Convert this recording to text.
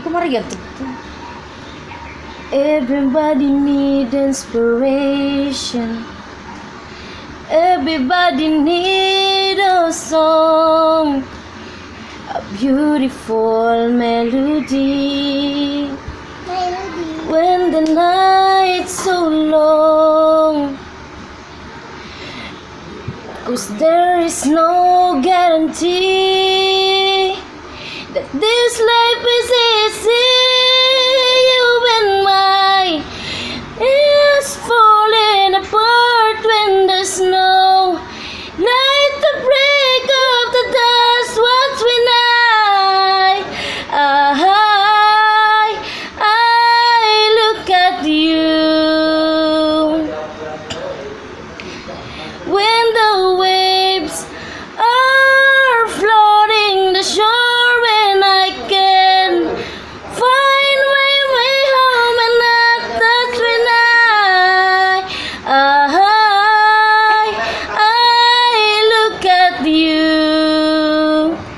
ko marigat. Everybody need inspiration. Everybody need a song, a beautiful melody. When the night's so long, 'cause there is no guarantee that this life is easy.